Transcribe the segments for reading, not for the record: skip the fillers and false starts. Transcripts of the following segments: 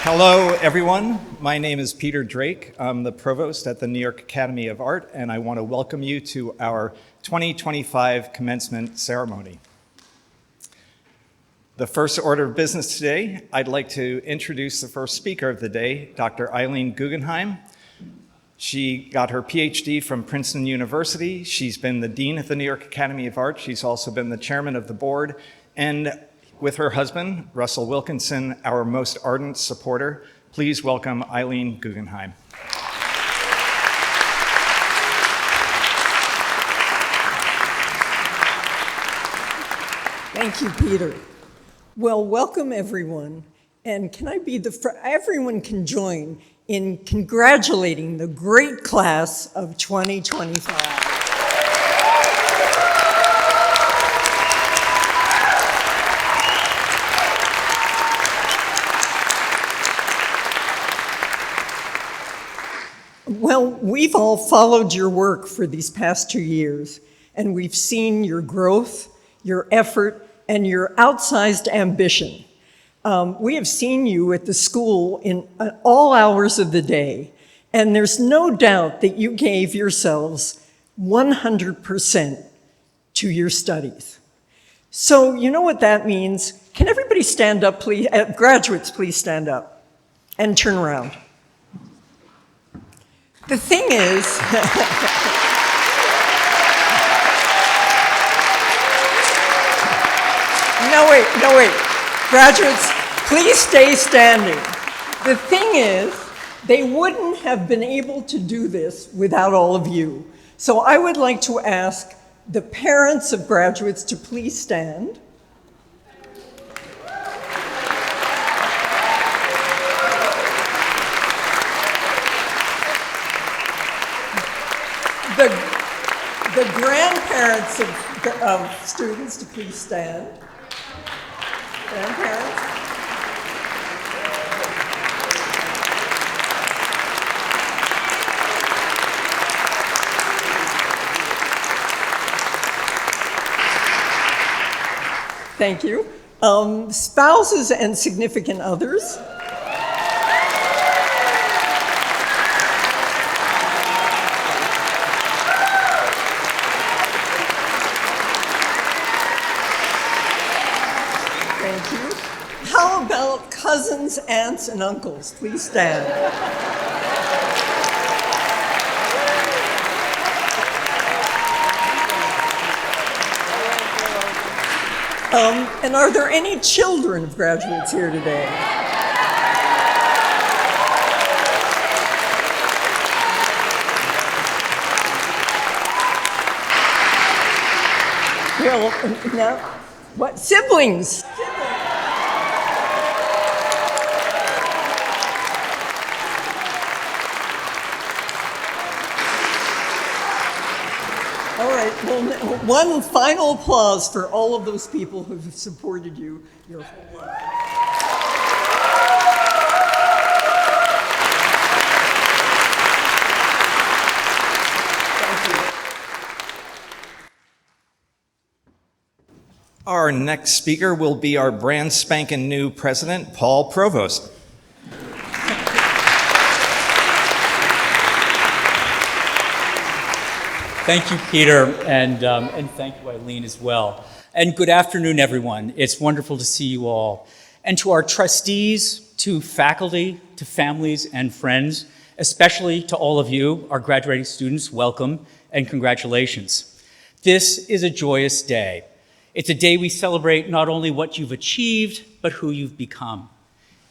Hello, everyone. My name is Peter Drake. I'm the provost at the New York Academy of Art, and I want to welcome you to our 2025 commencement ceremony. The first order of business today, I'd like to introduce the first speaker of the day, Dr. Eileen Guggenheim. She got her PhD from Princeton University. She's been the dean at the New York Academy of Art. She's also been the chairman of the board, and with her husband, Russell Wilkinson, our most ardent supporter, please welcome Eileen Guggenheim. Thank you, Peter. Well, welcome everyone. And can I be everyone can join in congratulating the great class of 2025. Well, we've all followed your work for these past 2 years, and we've seen your growth, your effort, and your outsized ambition. We have seen you at the school in all hours of the day, and there's no doubt that you gave yourselves 100% to your studies. So you know what that means? Can everybody stand up, please? Graduates, please stand up and turn around. The thing is, no wait. Graduates, please stay standing. The thing is, they wouldn't have been able to do this without all of you. So I would like to ask the parents of graduates to please stand. The grandparents of students to please stand. Grandparents. Thank you. Spouses and significant others. Cousins, aunts, and uncles, please stand. And are there any children of graduates here today? Well, now, what? Siblings? All right, well, one final applause for all of those people who have supported you your whole life. Thank you. Our next speaker will be our brand spanking new president, Paul Provost. Thank you, Peter, and thank you, Eileen, as well. And good afternoon, everyone. It's wonderful to see you all. And to our trustees, to faculty, to families and friends, especially to all of you, our graduating students, welcome and congratulations. This is a joyous day. It's a day we celebrate not only what you've achieved, but who you've become.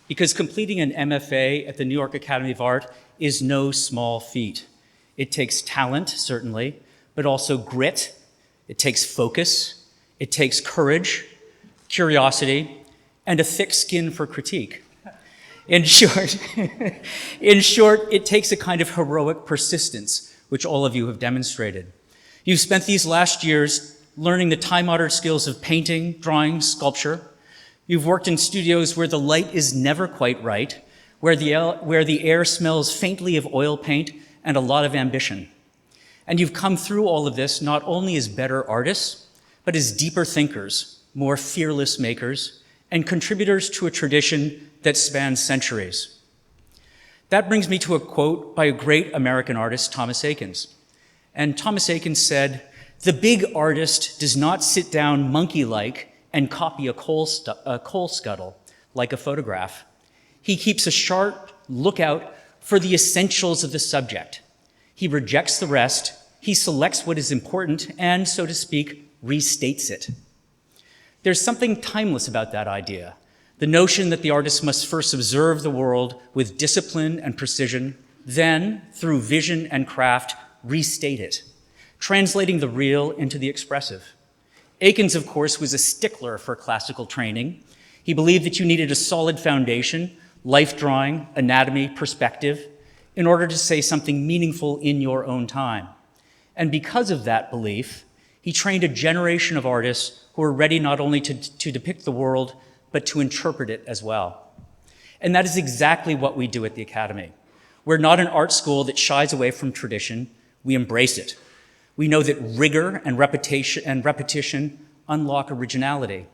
Because completing an MFA at the New York Academy of Art is no small feat. It takes talent, certainly, but also grit. It takes focus. It takes courage, curiosity, and a thick skin for critique. In short, it takes a kind of heroic persistence, which all of you have demonstrated. You've spent these last years learning the time-honored skills of painting, drawing, sculpture. You've worked in studios where the light is never quite right, where the air smells faintly of oil paint, and a lot of ambition. And you've come through all of this not only as better artists, but as deeper thinkers, more fearless makers, and contributors to a tradition that spans centuries. That brings me to a quote by a great American artist, Thomas Eakins. And Thomas Eakins said, "The big artist does not sit down monkey-like and copy a coal scuttle like a photograph. He keeps a sharp lookout for the essentials of the subject. He rejects the rest, he selects what is important, and, so to speak, restates it." There's something timeless about that idea, the notion that the artist must first observe the world with discipline and precision, then, through vision and craft, restate it, translating the real into the expressive. Eakins, of course, was a stickler for classical training. He believed that you needed a solid foundation, life drawing, anatomy, perspective, in order to say something meaningful in your own time. And because of that belief, he trained a generation of artists who were ready not only to depict the world, but to interpret it as well. And that is exactly what we do at the Academy. We're not an art school that shies away from tradition, we embrace it. We know that rigor and repetition unlock originality,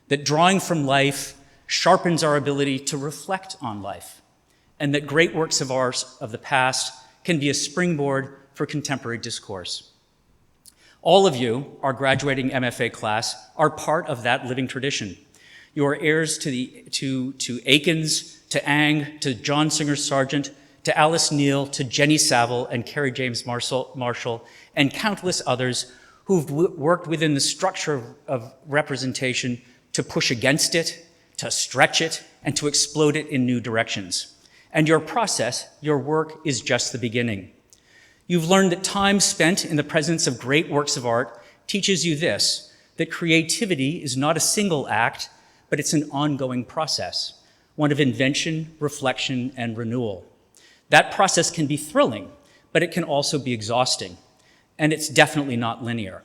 that drawing from life sharpens our ability to reflect on life, and that great works of art of the past can be a springboard for contemporary discourse. All of you, our graduating MFA class, are part of that living tradition. You are heirs to Eakins, to Ang, to John Singer Sargent, to Alice Neal, to Jenny Saville and Carrie James Marshall, and countless others who've worked within the structure of representation to push against it, to stretch it, and to explode it in new directions. And your process, your work, is just the beginning. You've learned that time spent in the presence of great works of art teaches you this, that creativity is not a single act, but it's an ongoing process, one of invention, reflection, and renewal. That process can be thrilling, but it can also be exhausting. And it's definitely not linear.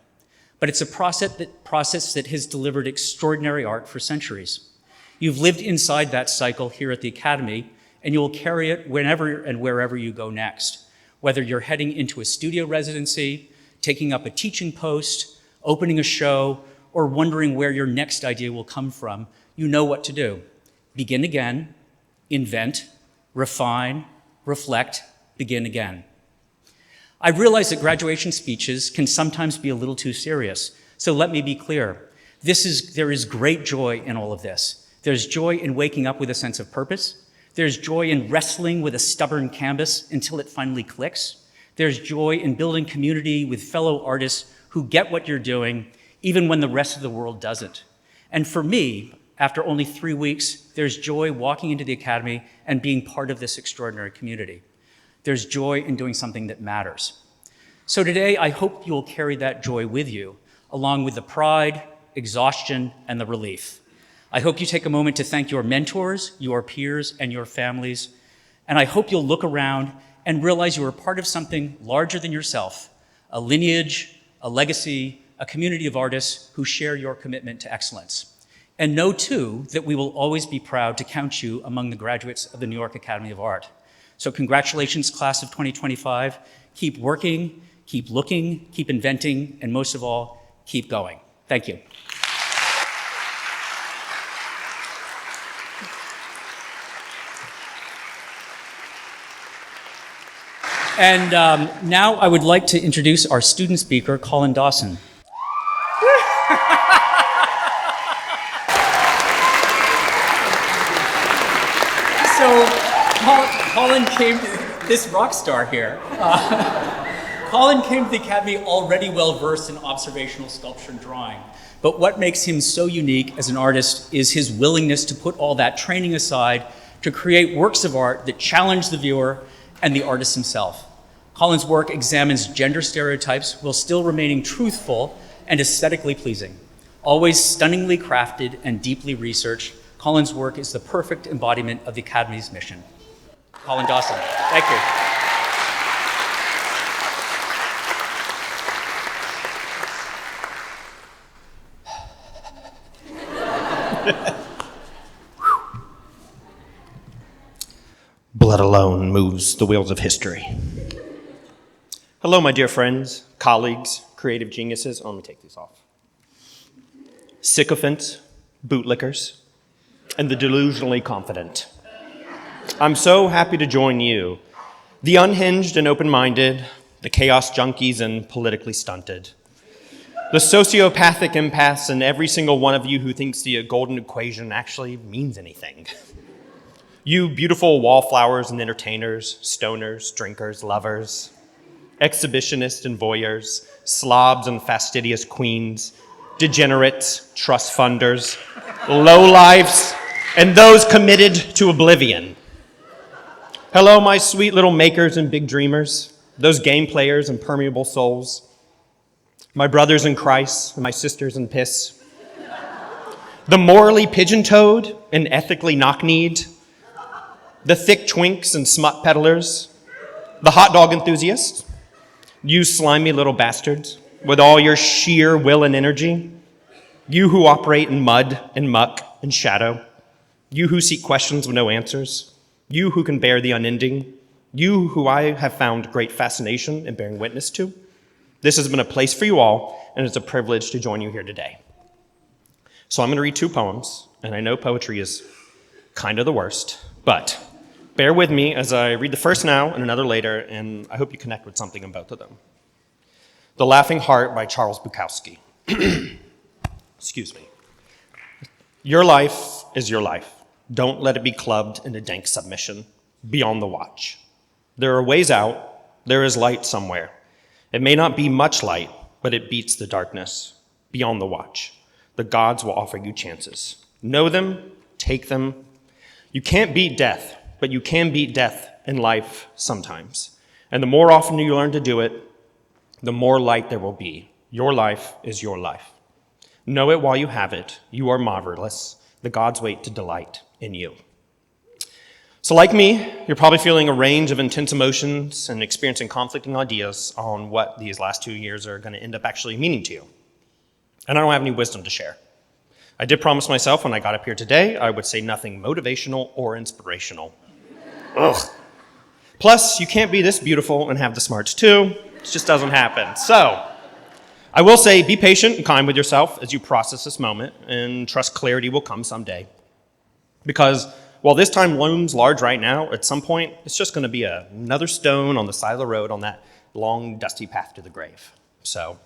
But it's a process that has delivered extraordinary art for centuries. You've lived inside that cycle here at the Academy, and you will carry it whenever and wherever you go next. Whether you're heading into a studio residency, taking up a teaching post, opening a show, or wondering where your next idea will come from, you know what to do. Begin again, invent, refine, reflect, begin again. I realize that graduation speeches can sometimes be a little too serious, so let me be clear. There is great joy in all of this. There's joy in waking up with a sense of purpose. There's joy in wrestling with a stubborn canvas until it finally clicks. There's joy in building community with fellow artists who get what you're doing, even when the rest of the world doesn't. And for me, after only 3 weeks, there's joy walking into the Academy and being part of this extraordinary community. There's joy in doing something that matters. So today, I hope you will carry that joy with you, along with the pride, exhaustion, and the relief. I hope you take a moment to thank your mentors, your peers, and your families. And I hope you'll look around and realize you are part of something larger than yourself, a lineage, a legacy, a community of artists who share your commitment to excellence. And know, too, that we will always be proud to count you among the graduates of the New York Academy of Art. So congratulations, class of 2025. Keep working, keep looking, keep inventing, and most of all, keep going. Thank you. And now I would like to introduce our student speaker, Colin Dawson. So Colin came, this rock star here, Colin came to the Academy already well-versed in observational sculpture and drawing. But what makes him so unique as an artist is his willingness to put all that training aside to create works of art that challenge the viewer and the artist himself. Colin's work examines gender stereotypes while still remaining truthful and aesthetically pleasing. Always stunningly crafted and deeply researched, Colin's work is the perfect embodiment of the Academy's mission. Colin Dawson, thank you. Blood alone moves the wheels of history. Hello, my dear friends, colleagues, creative geniuses. Oh, let me take these off. Sycophants, bootlickers, and the delusionally confident. I'm so happy to join you, the unhinged and open-minded, the chaos junkies and politically stunted, the sociopathic empaths, and every single one of you who thinks the golden equation actually means anything. You beautiful wallflowers and entertainers, stoners, drinkers, lovers, exhibitionists and voyeurs, slobs and fastidious queens, degenerates, trust funders, lowlifes, and those committed to oblivion. Hello, my sweet little makers and big dreamers, those game players and permeable souls, my brothers in Christ and my sisters in piss, the morally pigeon-toed and ethically knock-kneed, the thick twinks and smut peddlers, the hot dog enthusiasts, you slimy little bastards with all your sheer will and energy, you who operate in mud and muck and shadow, you who seek questions with no answers, you who can bear the unending, you who I have found great fascination in bearing witness to. This has been a place for you all, and it's a privilege to join you here today. So I'm going to read 2 poems, and I know poetry is kind of the worst, but bear with me as I read the first now and another later, and I hope you connect with something in both of them. The Laughing Heart by Charles Bukowski. Excuse me. Your life is your life. Don't let it be clubbed into dank submission. Be on the watch. There are ways out. There is light somewhere. It may not be much light, but it beats the darkness. Be on the watch. The gods will offer you chances. Know them, take them. You can't beat death, but you can beat death in life sometimes. And the more often you learn to do it, the more light there will be. Your life is your life. Know it while you have it. You are marvelous. The gods wait to delight in you. So like me, you're probably feeling a range of intense emotions and experiencing conflicting ideas on what these last 2 years are going to end up actually meaning to you. And I don't have any wisdom to share. I did promise myself when I got up here today, I would say nothing motivational or inspirational. Ugh. Plus, you can't be this beautiful and have the smarts too. It just doesn't happen. So, I will say be patient and kind with yourself as you process this moment and trust clarity will come someday. Because while this time looms large right now, at some point, it's just going to be another stone on the side of the road on that long, dusty path to the grave. So,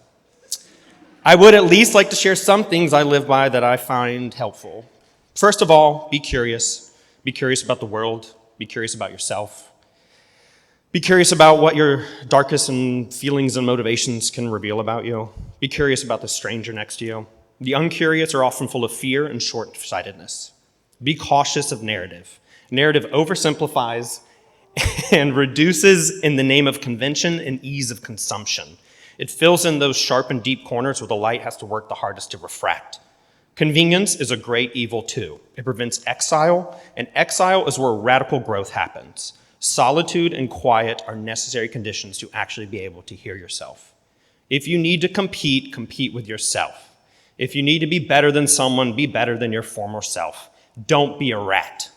I would at least like to share some things I live by that I find helpful. First of all, be curious. Be curious about the world. Be curious about yourself. Be curious about what your darkest and feelings and motivations can reveal about you. Be curious about the stranger next to you. The uncurious are often full of fear and short-sightedness. Be cautious of narrative. Narrative oversimplifies and reduces in the name of convention and ease of consumption. It fills in those sharp and deep corners where the light has to work the hardest to refract. Convenience is a great evil too. It prevents exile, and exile is where radical growth happens. Solitude and quiet are necessary conditions to actually be able to hear yourself. If you need to compete, compete with yourself. If you need to be better than someone, be better than your former self. Don't be a rat.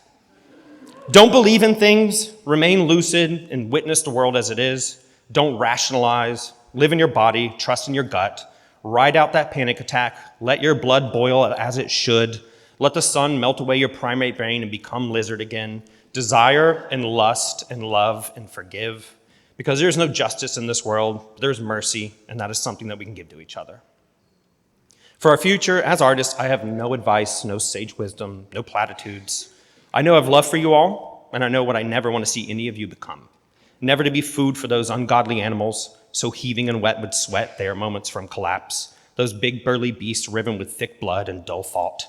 Don't believe in things. Remain lucid and witness the world as it is. Don't rationalize. Live in your body. Trust in your gut. Ride out that panic attack. Let your blood boil as it should. Let the sun melt away your primate brain and become lizard again. Desire and lust and love and forgive. Because there's no justice in this world. There's mercy, and that is something that we can give to each other. For our future, as artists, I have no advice, no sage wisdom, no platitudes. I know I have love for you all, and I know what I never want to see any of you become. Never to be food for those ungodly animals, so heaving and wet with sweat they are moments from collapse. Those big burly beasts riven with thick blood and dull thought.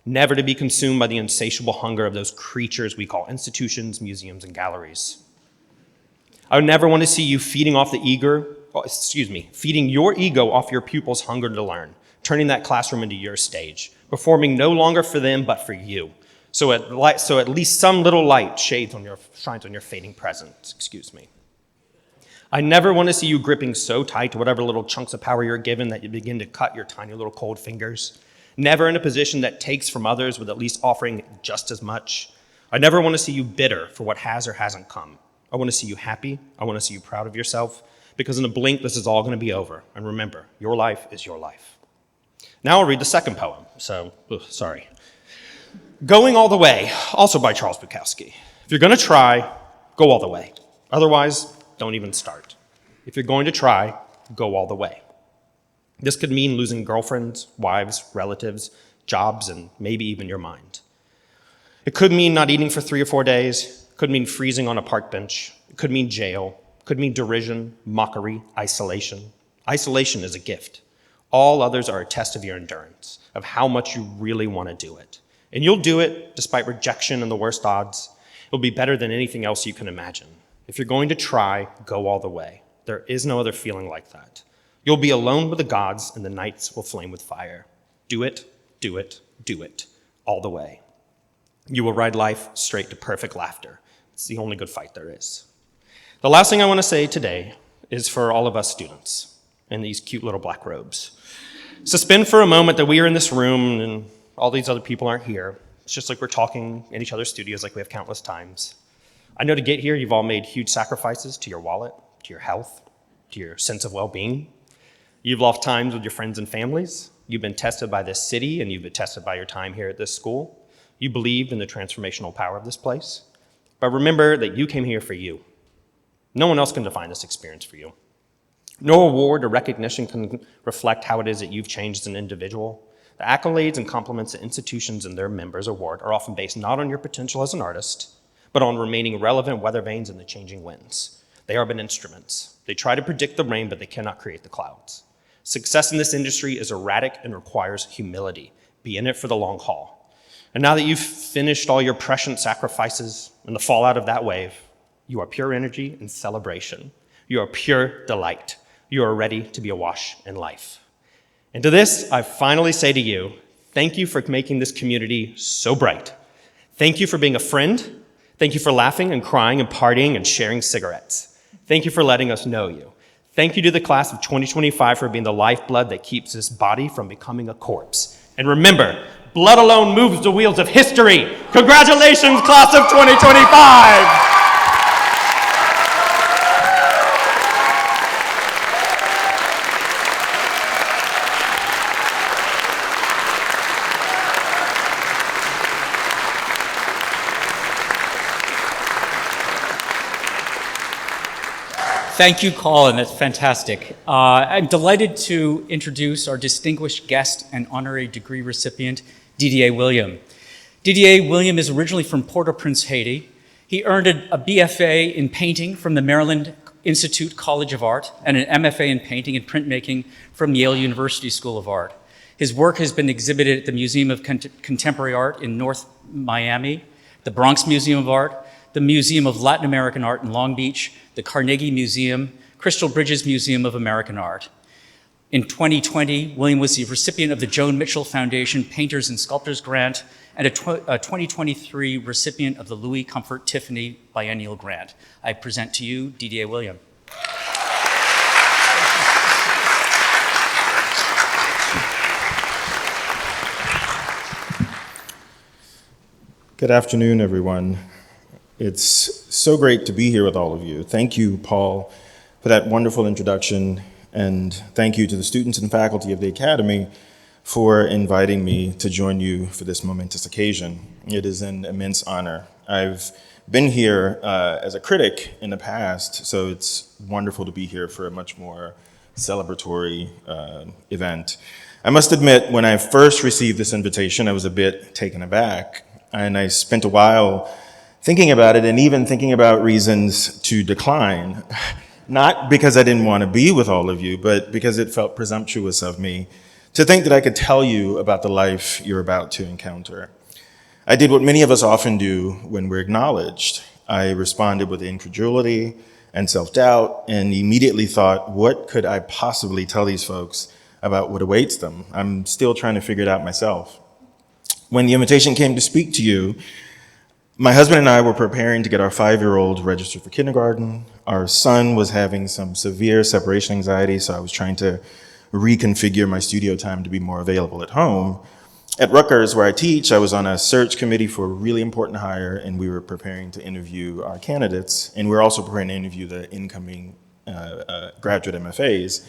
Never to be consumed by the insatiable hunger of those creatures we call institutions, museums, and galleries. I would never want to see you feeding your ego off your pupils' hunger to learn, turning that classroom into your stage, performing no longer for them but for you. So at least some little light shines on your fading present. I never want to see you gripping so tight to whatever little chunks of power you're given that you begin to cut your tiny little cold fingers. Never in a position that takes from others with at least offering just as much. I never want to see you bitter for what has or hasn't come. I want to see you happy. I want to see you proud of yourself, because in a blink, this is all going to be over. And remember, your life is your life. Now I'll read the second poem. Sorry. Going All the Way, also by Charles Bukowski. If you're going to try, go all the way. Otherwise, don't even start. If you're going to try, go all the way. This could mean losing girlfriends, wives, relatives, jobs, and maybe even your mind. It could mean not eating for 3 or 4 days. It could mean freezing on a park bench. It could mean jail. It could mean derision, mockery, isolation. Isolation is a gift. All others are a test of your endurance, of how much you really want to do it. And you'll do it despite rejection and the worst odds. It'll be better than anything else you can imagine. If you're going to try, go all the way. There is no other feeling like that. You'll be alone with the gods, and the nights will flame with fire. Do it, do it, do it, all the way. You will ride life straight to perfect laughter. It's the only good fight there is. The last thing I want to say today is for all of us students in these cute little black robes. Suspend for a moment that we are in this room and all these other people aren't here. It's just like we're talking in each other's studios like we have countless times. I know to get here, you've all made huge sacrifices to your wallet, to your health, to your sense of well-being. You've lost times with your friends and families. You've been tested by this city, and you've been tested by your time here at this school. You believed in the transformational power of this place. But remember that you came here for you. No one else can define this experience for you. No award or recognition can reflect how it is that you've changed as an individual. The accolades and compliments that institutions and their members award are often based not on your potential as an artist, but on remaining relevant weather vanes in the changing winds. They are but instruments. They try to predict the rain, but they cannot create the clouds. Success in this industry is erratic and requires humility. Be in it for the long haul. And now that you've finished all your prescient sacrifices and the fallout of that wave, you are pure energy and celebration. You are pure delight. You are ready to be awash in life. And to this, I finally say to you, thank you for making this community so bright. Thank you for being a friend. Thank you for laughing and crying and partying and sharing cigarettes. Thank you for letting us know you. Thank you to the class of 2025 for being the lifeblood that keeps this body from becoming a corpse. And remember, blood alone moves the wheels of history. Congratulations, class of 2025! Thank you, Colin. That's fantastic. I'm delighted to introduce our distinguished guest and honorary degree recipient, Didier William. Didier William is originally from Port-au-Prince, Haiti. He earned a BFA in painting from the Maryland Institute College of Art and an MFA in painting and printmaking from Yale University School of Art. His work has been exhibited at the Museum of Contemporary Art in North Miami, the Bronx Museum of Art, the Museum of Latin American Art in Long Beach, the Carnegie Museum, Crystal Bridges Museum of American Art. In 2020, William was the recipient of the Joan Mitchell Foundation Painters and Sculptors Grant and a 2023 recipient of the Louis Comfort Tiffany Biennial Grant. I present to you Didier William. Good afternoon, everyone. It's so great to be here with all of you. Thank you, Paul, for that wonderful introduction, and thank you to the students and faculty of the Academy for inviting me to join you for this momentous occasion. It is an immense honor. I've been here as a critic in the past, so it's wonderful to be here for a much more celebratory event. I must admit, when I first received this invitation, I was a bit taken aback, and I spent a while thinking about it and even thinking about reasons to decline. Not because I didn't want to be with all of you, but because it felt presumptuous of me to think that I could tell you about the life you're about to encounter. I did what many of us often do when we're acknowledged. I responded with incredulity and self-doubt and immediately thought, what could I possibly tell these folks about what awaits them? I'm still trying to figure it out myself. When the invitation came to speak to you, my husband and I were preparing to get our 5-year-old registered for kindergarten. Our son was having some severe separation anxiety, so I was trying to reconfigure my studio time to be more available at home. At Rutgers, where I teach, I was on a search committee for a really important hire, and we were preparing to interview our candidates, and we were also preparing to interview the incoming graduate MFAs.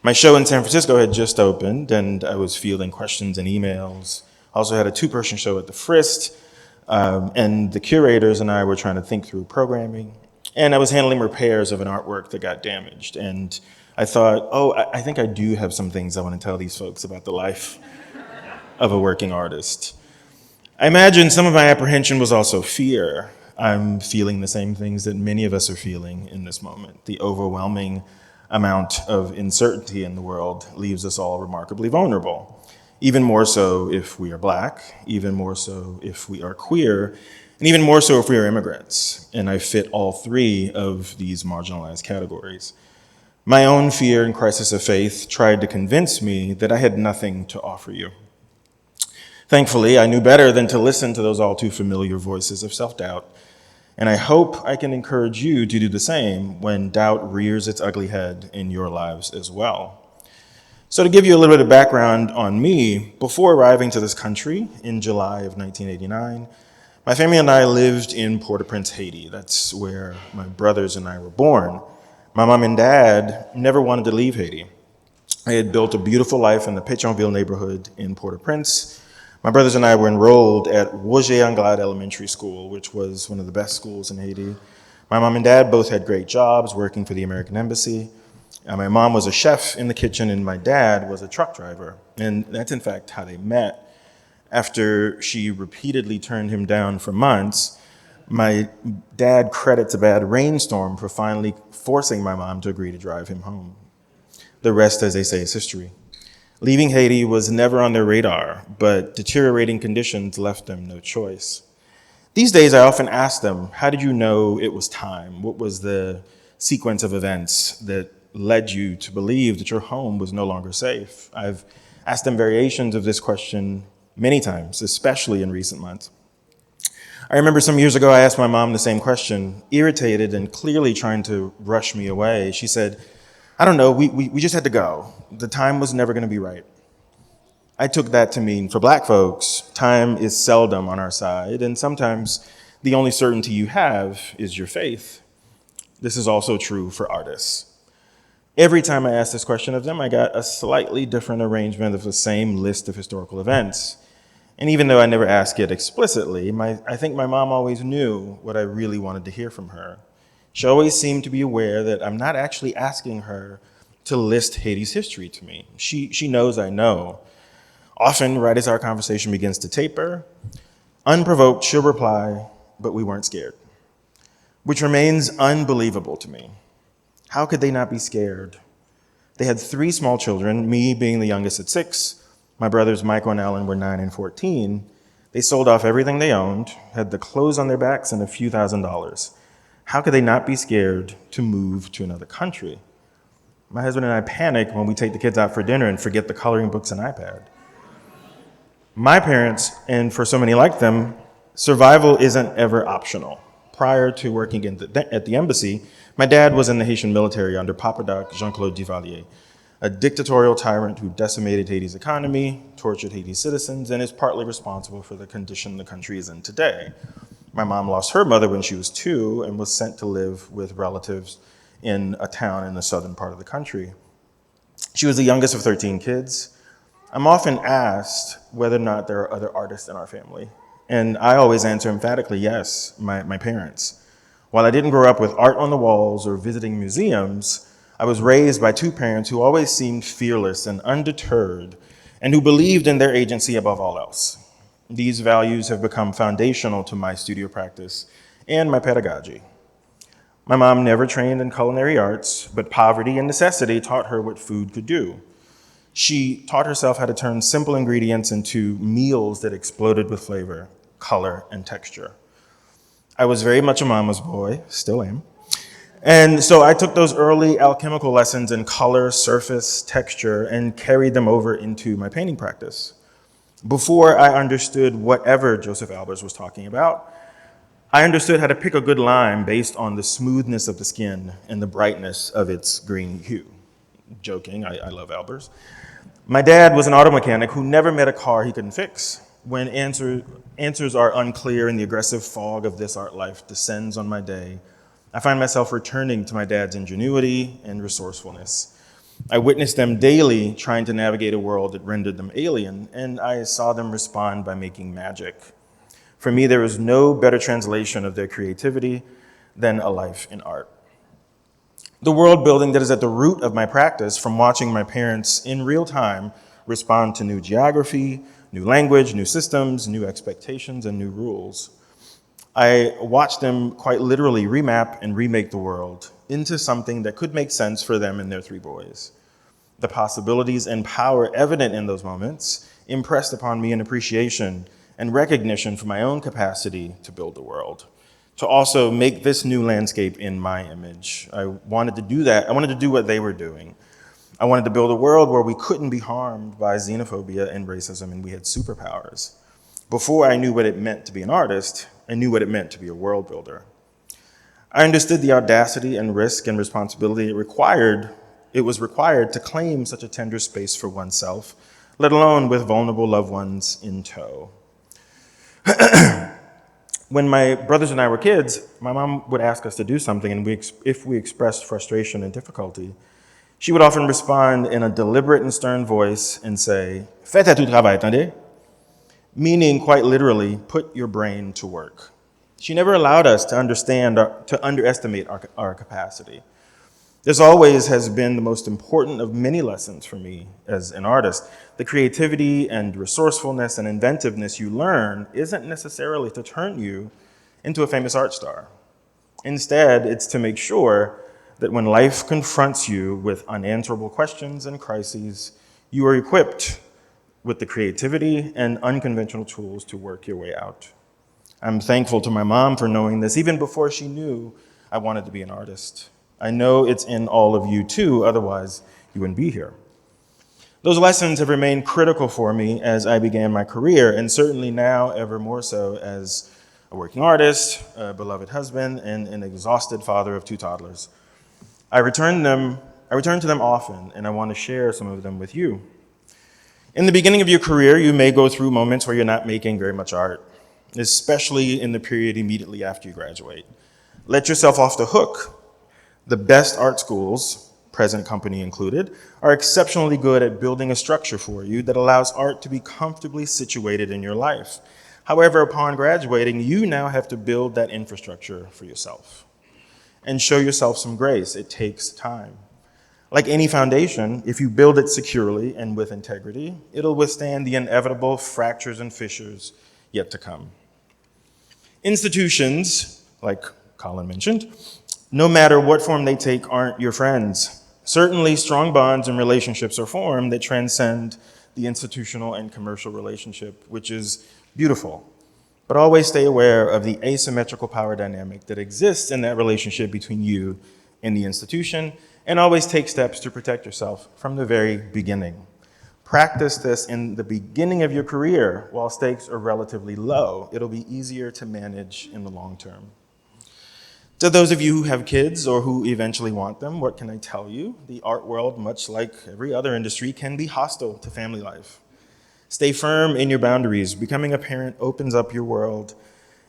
My show in San Francisco had just opened, and I was fielding questions and emails Also had a two-person show at the Frist, and the curators and I were trying to think through programming. And I was handling repairs of an artwork that got damaged. And I thought, oh, I think I do have some things I want to tell these folks about the life of a working artist. I imagine some of my apprehension was also fear. I'm feeling the same things that many of us are feeling in this moment. The overwhelming amount of uncertainty in the world leaves us all remarkably vulnerable. Even more so if we are Black, even more so if we are queer, and even more so if we are immigrants. And I fit all three of these marginalized categories. My own fear and crisis of faith tried to convince me that I had nothing to offer you. Thankfully, I knew better than to listen to those all too familiar voices of self-doubt. And I hope I can encourage you to do the same when doubt rears its ugly head in your lives as well. So to give you a little bit of background on me, before arriving to this country in July of 1989, my family and I lived in Port-au-Prince, Haiti. That's where my brothers and I were born. My mom and dad never wanted to leave Haiti. I had built a beautiful life in the Pétionville neighborhood in Port-au-Prince. My brothers and I were enrolled at Roger Anglade Elementary School, which was one of the best schools in Haiti. My mom and dad both had great jobs working for the American Embassy. My mom was a chef in the kitchen and my dad was a truck driver. And that's in fact how they met. After she repeatedly turned him down for months, my dad credits a bad rainstorm for finally forcing my mom to agree to drive him home. The rest, as they say, is history. Leaving Haiti was never on their radar, but deteriorating conditions left them no choice. These days, I often ask them, how did you know it was time? What was the sequence of events that led you to believe that your home was no longer safe? I've asked them variations of this question many times, especially in recent months. I remember some years ago, I asked my mom the same question, irritated and clearly trying to rush me away. She said, I don't know, we just had to go. The time was never going to be right. I took that to mean for Black folks, time is seldom on our side, and sometimes the only certainty you have is your faith. This is also true for artists. Every time I asked this question of them, I got a slightly different arrangement of the same list of historical events. And even though I never asked it explicitly, I think my mom always knew what I really wanted to hear from her. She always seemed to be aware that I'm not actually asking her to list Haiti's history to me. She knows I know. Often, right as our conversation begins to taper, unprovoked, she'll reply, but we weren't scared, which remains unbelievable to me. How could they not be scared? They had 3 small children, me being the youngest at 6. My brothers Michael and Alan were 9 and 14. They sold off everything they owned, had the clothes on their backs and a few $1,000s. How could they not be scared to move to another country? My husband and I panic when we take the kids out for dinner and forget the coloring books and iPad. My parents, and for so many like them, survival isn't ever optional. Prior to working at the embassy, my dad was in the Haitian military under Papa Doc Jean-Claude Duvalier, a dictatorial tyrant who decimated Haiti's economy, tortured Haiti's citizens, and is partly responsible for the condition the country is in today. My mom lost her mother when she was 2 and was sent to live with relatives in a town in the southern part of the country. She was the youngest of 13 kids. I'm often asked whether or not there are other artists in our family. And I always answer emphatically, yes, my parents. While I didn't grow up with art on the walls or visiting museums, I was raised by 2 parents who always seemed fearless and undeterred and who believed in their agency above all else. These values have become foundational to my studio practice and my pedagogy. My mom never trained in culinary arts, but poverty and necessity taught her what food could do. She taught herself how to turn simple ingredients into meals that exploded with flavor, color, and texture. I was very much a mama's boy, still am. And so I took those early alchemical lessons in color, surface, texture, and carried them over into my painting practice. Before I understood whatever Joseph Albers was talking about, I understood how to pick a good lime based on the smoothness of the skin and the brightness of its green hue. Joking, I love Albers. My dad was an auto mechanic who never met a car he couldn't fix. When answers are unclear and the aggressive fog of this art life descends on my day, I find myself returning to my dad's ingenuity and resourcefulness. I witnessed them daily trying to navigate a world that rendered them alien, and I saw them respond by making magic. For me, there was no better translation of their creativity than a life in art. The world building that is at the root of my practice, from watching my parents in real time respond to new geography, new language, new systems, new expectations, and new rules. I watched them quite literally remap and remake the world into something that could make sense for them and their 3 boys. The possibilities and power evident in those moments impressed upon me an appreciation and recognition for my own capacity to build the world, to also make this new landscape in my image. I wanted to do that. I wanted to do what they were doing. I wanted to build a world where we couldn't be harmed by xenophobia and racism, and we had superpowers. Before I knew what it meant to be an artist, I knew what it meant to be a world builder. I understood the audacity and risk and responsibility it was required to claim such a tender space for oneself, let alone with vulnerable loved ones in tow. When my brothers and I were kids, my mom would ask us to do something, and if we expressed frustration and difficulty, she would often respond in a deliberate and stern voice and say, "Faites à tout travail, attendez?" Meaning, quite literally, put your brain to work. She never allowed us to underestimate our capacity. This always has been the most important of many lessons for me as an artist. The creativity and resourcefulness and inventiveness you learn isn't necessarily to turn you into a famous art star. Instead, it's to make sure that when life confronts you with unanswerable questions and crises, you are equipped with the creativity and unconventional tools to work your way out. I'm thankful to my mom for knowing this even before she knew I wanted to be an artist. I know it's in all of you too, otherwise you wouldn't be here. Those lessons have remained critical for me as I began my career, and certainly now ever more so as a working artist, a beloved husband, and an exhausted father of 2 toddlers. I return to them often, and I want to share some of them with you. In the beginning of your career, you may go through moments where you're not making very much art, especially in the period immediately after you graduate. Let yourself off the hook. The best art schools, present company included, are exceptionally good at building a structure for you that allows art to be comfortably situated in your life. However, upon graduating, you now have to build that infrastructure for yourself and show yourself some grace. It takes time. Like any foundation, if you build it securely and with integrity, it'll withstand the inevitable fractures and fissures yet to come. Institutions, like Colin mentioned, no matter what form they take, aren't your friends. Certainly, strong bonds and relationships are formed that transcend the institutional and commercial relationship, which is beautiful. But always stay aware of the asymmetrical power dynamic that exists in that relationship between you and the institution, and always take steps to protect yourself from the very beginning. Practice this in the beginning of your career while stakes are relatively low. It'll be easier to manage in the long term. To those of you who have kids or who eventually want them, what can I tell you? The art world, much like every other industry, can be hostile to family life. Stay firm in your boundaries. Becoming a parent opens up your world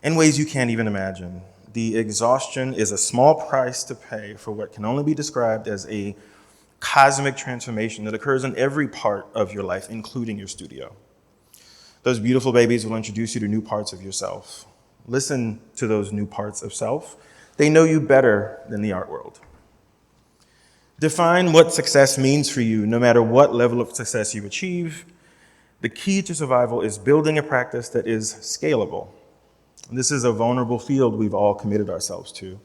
in ways you can't even imagine. The exhaustion is a small price to pay for what can only be described as a cosmic transformation that occurs in every part of your life, including your studio. Those beautiful babies will introduce you to new parts of yourself. Listen to those new parts of self. They know you better than the art world. Define what success means for you, no matter what level of success you achieve. The key to survival is building a practice that is scalable. This is a vulnerable field we've all committed ourselves to.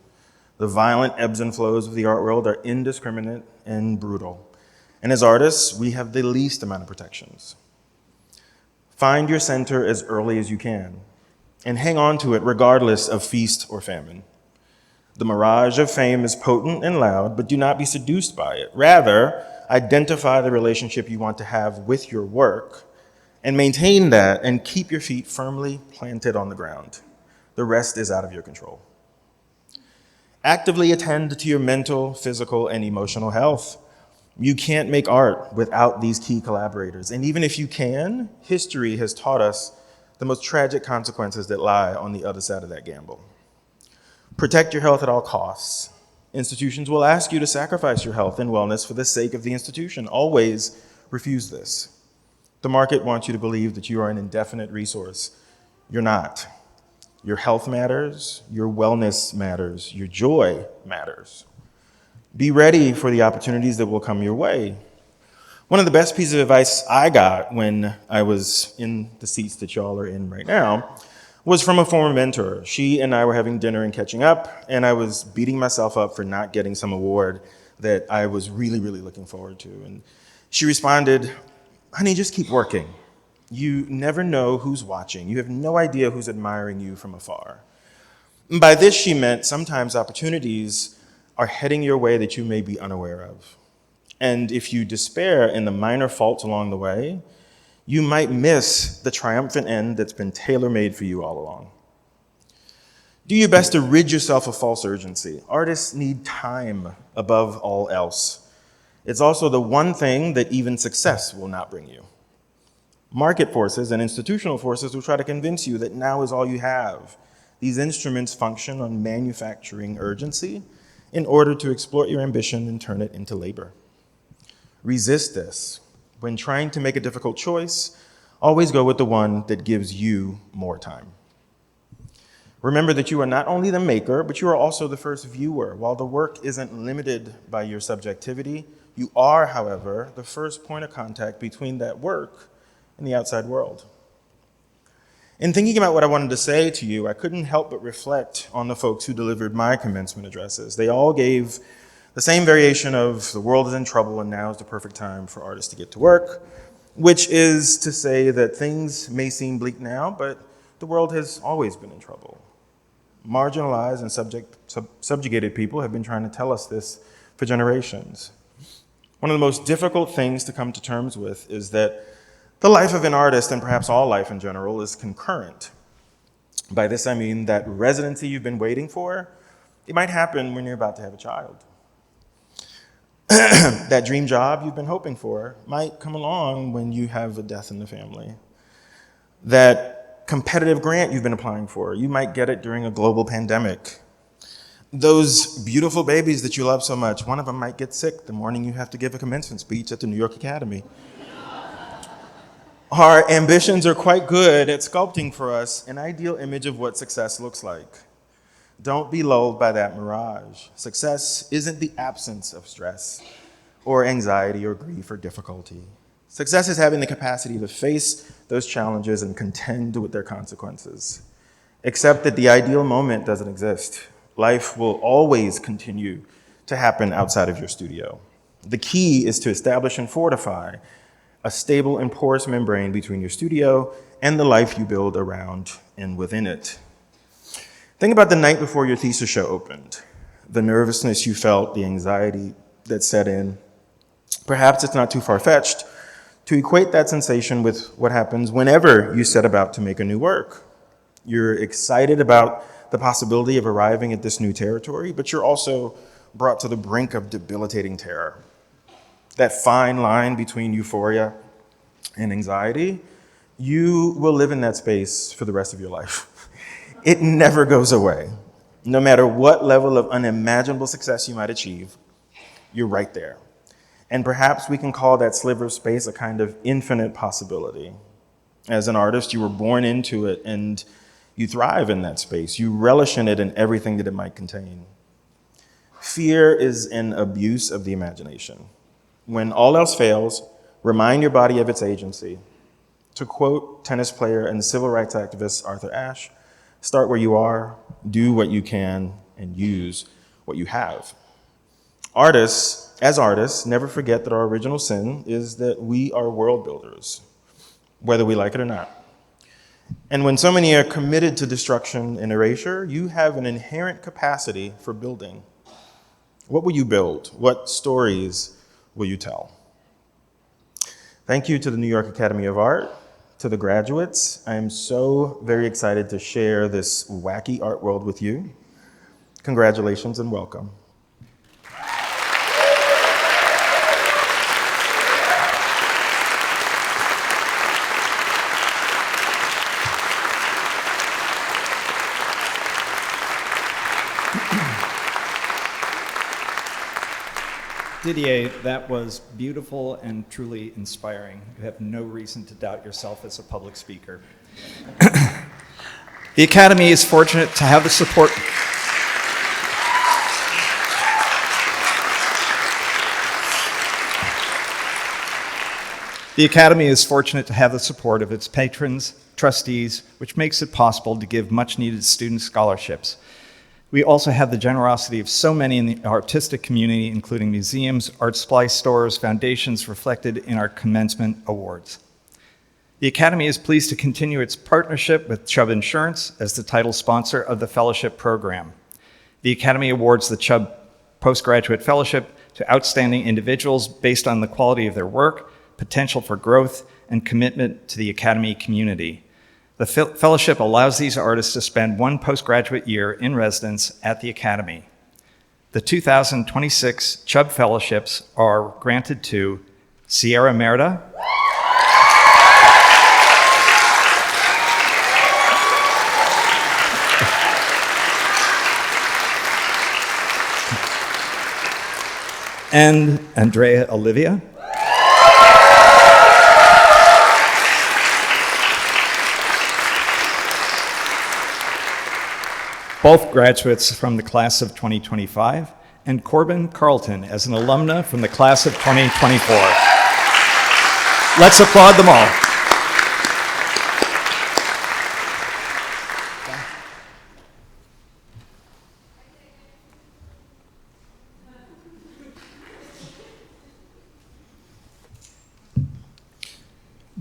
The violent ebbs and flows of the art world are indiscriminate and brutal. And as artists, we have the least amount of protections. Find your center as early as you can, and hang on to it regardless of feast or famine. The mirage of fame is potent and loud, but do not be seduced by it. Rather, identify the relationship you want to have with your work and maintain that and keep your feet firmly planted on the ground. The rest is out of your control. Actively attend to your mental, physical, and emotional health. You can't make art without these key collaborators. And even if you can, history has taught us the most tragic consequences that lie on the other side of that gamble. Protect your health at all costs. Institutions will ask you to sacrifice your health and wellness for the sake of the institution. Always refuse this. The market wants you to believe that you are an indefinite resource. You're not. Your health matters, your wellness matters, your joy matters. Be ready for the opportunities that will come your way. One of the best pieces of advice I got when I was in the seats that y'all are in right now was from a former mentor. She and I were having dinner and catching up, and I was beating myself up for not getting some award that I was really, really looking forward to. And she responded, "Honey, just keep working. You never know who's watching. You have no idea who's admiring you from afar." And by this, she meant sometimes opportunities are heading your way that you may be unaware of. And if you despair in the minor faults along the way, you might miss the triumphant end that's been tailor-made for you all along. Do your best to rid yourself of false urgency. Artists need time above all else. It's also the one thing that even success will not bring you. Market forces and institutional forces will try to convince you that now is all you have. These instruments function on manufacturing urgency in order to exploit your ambition and turn it into labor. Resist this. When trying to make a difficult choice, always go with the one that gives you more time. Remember that you are not only the maker, but you are also the first viewer. While the work isn't limited by your subjectivity, you are, however, the first point of contact between that work and the outside world. In thinking about what I wanted to say to you, I couldn't help but reflect on the folks who delivered my commencement addresses. They all gave the same variation of "the world is in trouble and now is the perfect time for artists to get to work," which is to say that things may seem bleak now, but the world has always been in trouble. Marginalized and subjugated people have been trying to tell us this for generations. One of the most difficult things to come to terms with is that the life of an artist, and perhaps all life in general, is concurrent. By this I mean that residency you've been waiting for, it might happen when you're about to have a child. That dream job you've been hoping for might come along when you have a death in the family. That competitive grant you've been applying for, you might get it during a global pandemic. Those beautiful babies that you love so much, one of them might get sick the morning you have to give a commencement speech at the New York Academy. Our ambitions are quite good at sculpting for us an ideal image of what success looks like. Don't be lulled by that mirage. Success isn't the absence of stress or anxiety or grief or difficulty. Success is having the capacity to face those challenges and contend with their consequences. Accept that the ideal moment doesn't exist. Life will always continue to happen outside of your studio. The key is to establish and fortify a stable and porous membrane between your studio and the life you build around and within it. Think about the night before your thesis show opened, the nervousness you felt, the anxiety that set in. Perhaps it's not too far-fetched to equate that sensation with what happens whenever you set about to make a new work. You're excited about the possibility of arriving at this new territory, but you're also brought to the brink of debilitating terror. That fine line between euphoria and anxiety, you will live in that space for the rest of your life. It never goes away. No matter what level of unimaginable success you might achieve, you're right there. And perhaps we can call that sliver of space a kind of infinite possibility. As an artist, you were born into it and you thrive in that space. You relish in it and everything that it might contain. Fear is an abuse of the imagination. When all else fails, remind your body of its agency. To quote tennis player and civil rights activist Arthur Ashe, start where you are, do what you can, and use what you have. As artists, never forget that our original sin is that we are world builders, whether we like it or not. And when so many are committed to destruction and erasure, you have an inherent capacity for building. What will you build? What stories will you tell? Thank you to the New York Academy of Art, to the graduates. I am so very excited to share this wacky art world with you. Congratulations and welcome. Didier, that was beautiful and truly inspiring. You have no reason to doubt yourself as a public speaker. The Academy is fortunate to have the support. The Academy is fortunate to have the support of its patrons, trustees, which makes it possible to give much-needed student scholarships. We also have the generosity of so many in the artistic community, including museums, art supply stores, foundations reflected in our commencement awards. The Academy is pleased to continue its partnership with Chubb Insurance as the title sponsor of the fellowship program. The Academy awards the Chubb Postgraduate Fellowship to outstanding individuals based on the quality of their work, potential for growth, and commitment to the Academy community. The fellowship allows these artists to spend one postgraduate year in residence at the Academy. The 2026 Chubb Fellowships are granted to Sierra Merida, and Andrea Olivia, both graduates from the class of 2025, and Corbin Carlton as an alumna from the class of 2024. Let's applaud them all.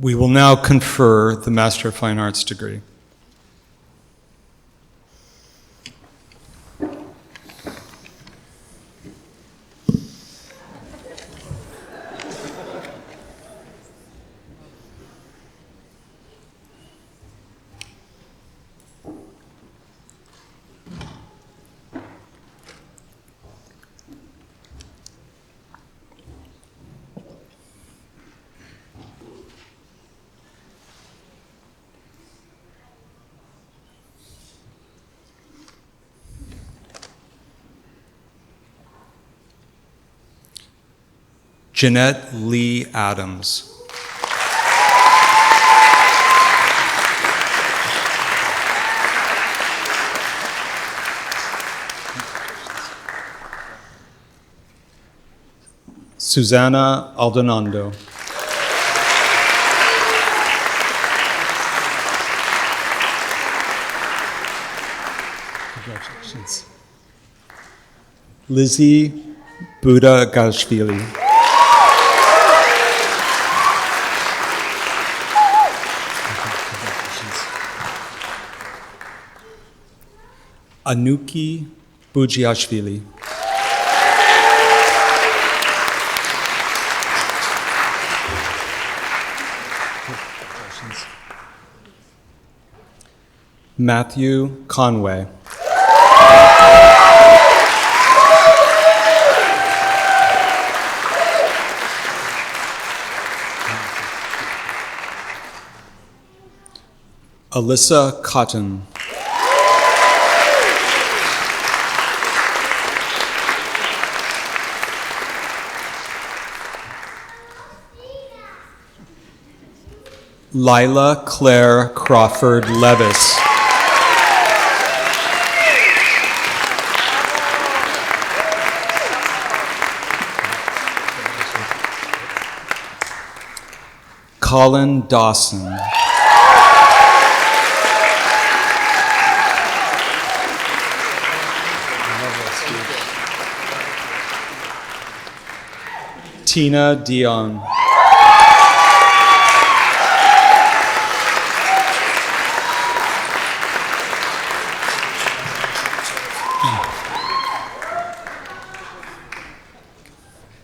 We will now confer the Master of Fine Arts degree. Jeanette Lee Adams. Susanna Aldonando. Congratulations. Lizzie Buddha Gashvili. Anuki Bujiashvili. Matthew Conway. Alyssa Cotton. Lila Claire Crawford Levis. Colin Dawson. Tina Dion.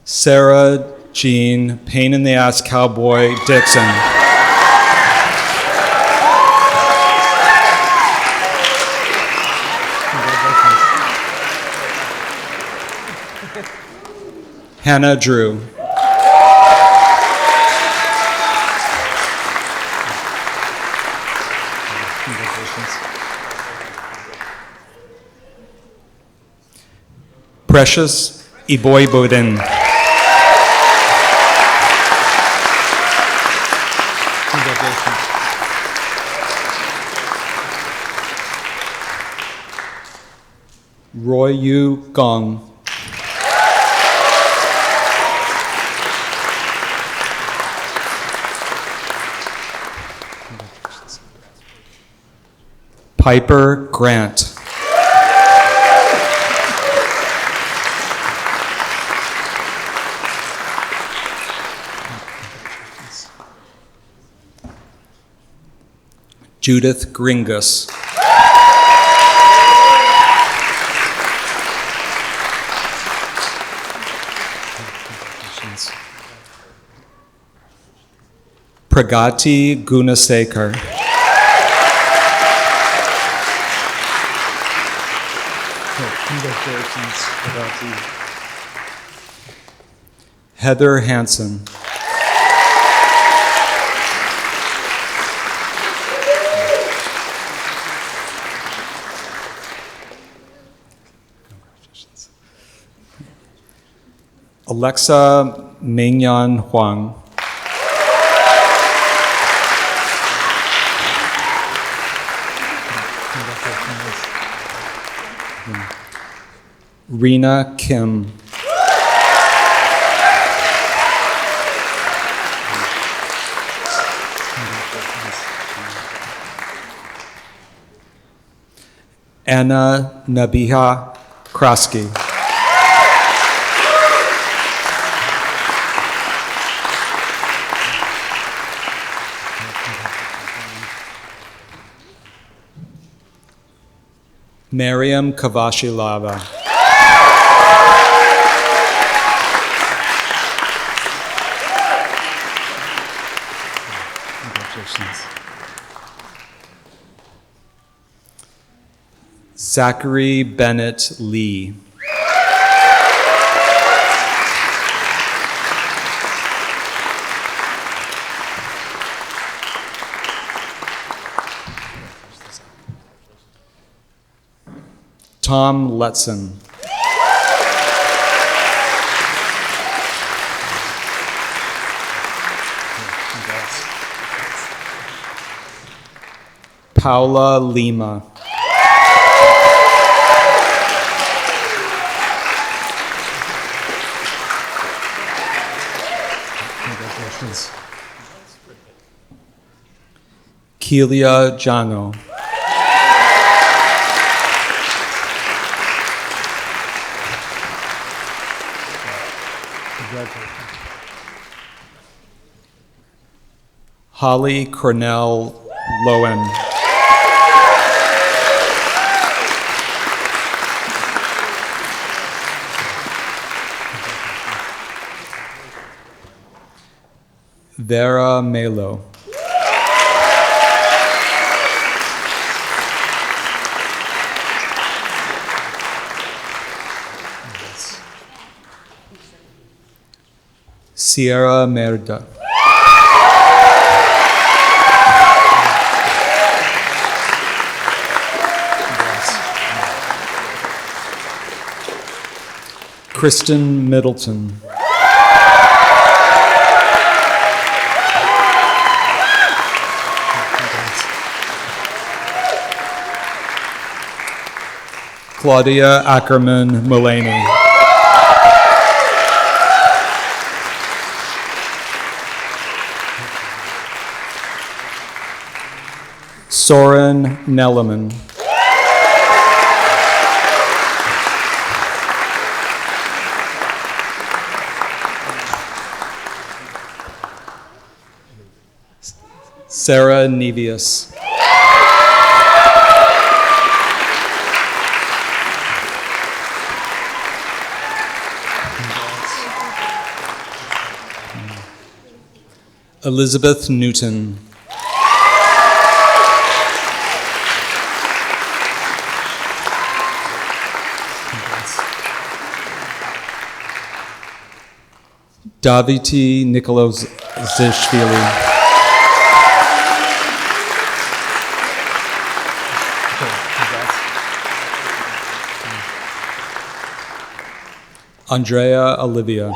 Sarah Jean Pain in the Ass Cowboy Dixon. Hannah Drew. Precious Iboy Bodin. Roy Yu Gong. Piper Grant. Judith Gringus. Pragati Gunasekar. Congratulations, Pragati. Heather Hansen. Alexa Mingyan Huang. Rena Kim. Anna Nabiha Krasky. Mariam Kavashilava. Congratulations. Zachary Bennett Lee. Tom Letson. Paula Lima. Congratulations. Kelia Jano. Holly Cornell Lowen. Vera Melo. Sierra Merda. Kristen Middleton. Claudia Ackerman Mulaney. Soren Nelleman. Sarah Nevius. Elizabeth Newton. Daviti Nikolozishvili. Andrea Olivia.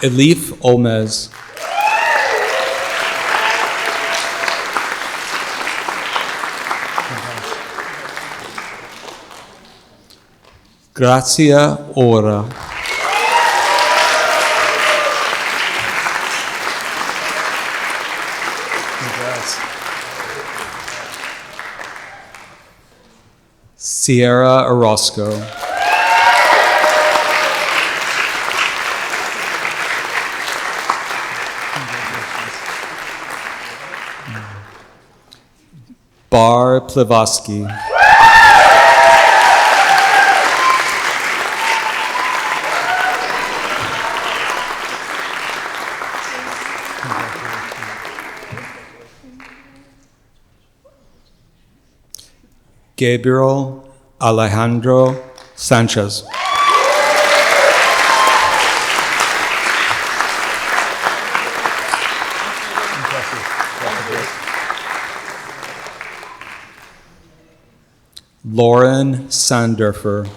Elif Olmez. Grazia Ora. Sierra Orozco. Bar Plivoski. Gabriel Alejandro Sanchez. Lauren Sanderfer.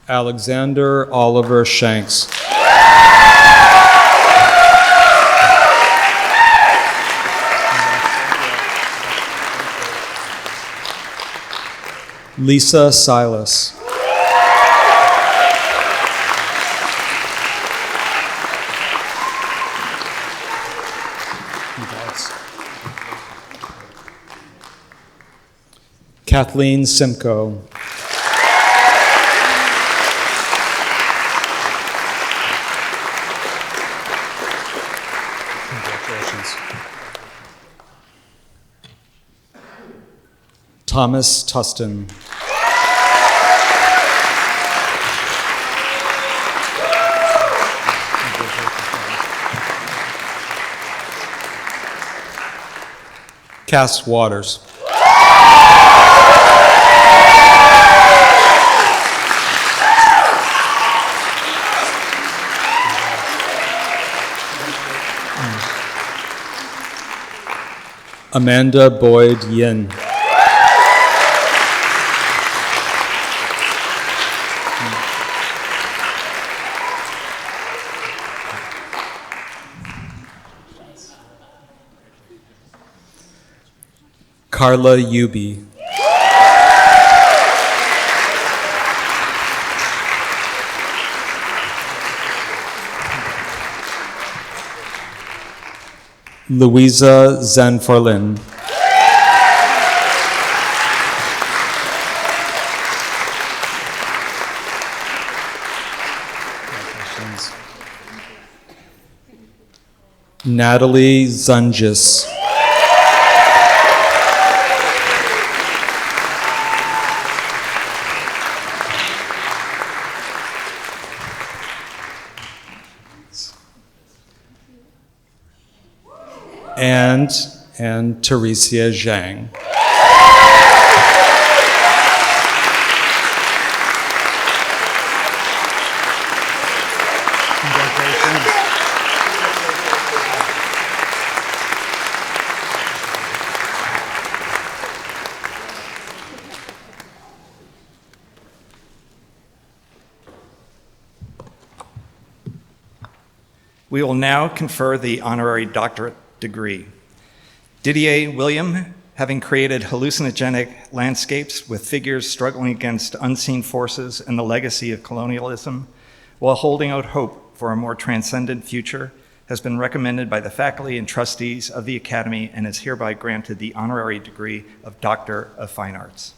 Alexander Oliver Shanks. Lisa Silas. Kathleen Simcoe. Thomas Tustin. Cass Waters. Amanda Boyd Yin. Carla Yubi. Louisa Zanforlin. Natalie Zungis. And Teresia Zhang. We will now confer the honorary doctorate degree. Didier William, having created hallucinogenic landscapes with figures struggling against unseen forces and the legacy of colonialism, while holding out hope for a more transcendent future, has been recommended by the faculty and trustees of the Academy and is hereby granted the honorary degree of Doctor of Fine Arts.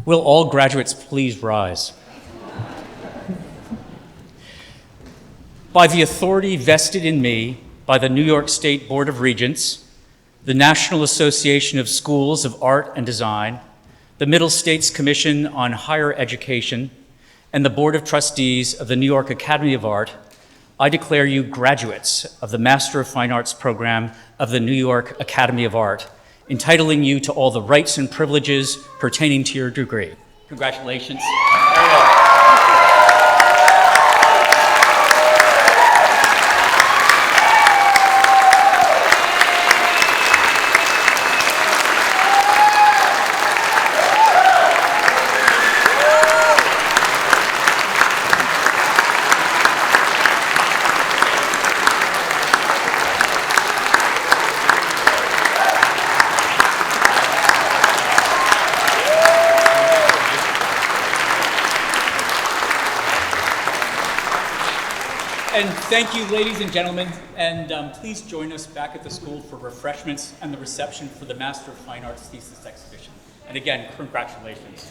Will all graduates please rise? By the authority vested in me by the New York State Board of Regents, the National Association of Schools of Art and Design, the Middle States Commission on Higher Education, and the Board of Trustees of the New York Academy of Art, I declare you graduates of the Master of Fine Arts program of the New York Academy of Art, entitling you to all the rights and privileges pertaining to your degree. Congratulations. And thank you, ladies and gentlemen, and please join us back at the school for refreshments and the reception for the Master of Fine Arts thesis exhibition. And again, congratulations.